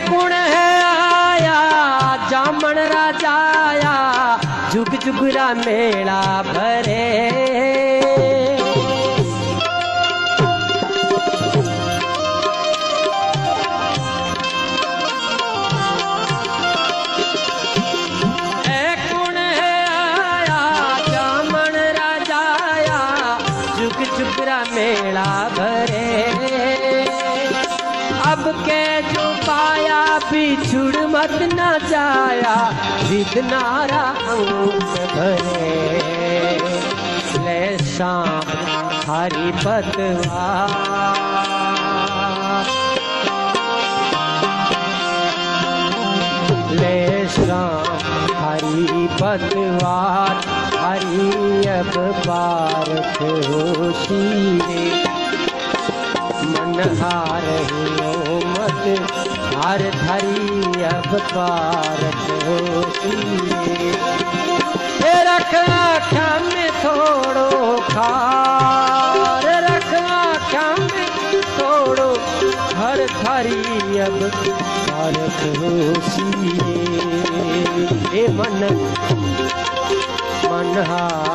कुण है आया जामन राजाया जुग जुगरा मेला भरे कुण है आया जामन राजाया जुग जुगरा मेला भरे अब के जो पाया बिछुड़ मत न जाया जिद नारा अंक भरे ले शाम हरि पतवार ले शाम हरि पतवार हरि अब बारत होशीरे मन हार हो मत हार धरी अब पारत होशीरे रखना खम थोड़ो खार रखना खम थोड़ो हर धरी अब पारत होशीरे मन मन हार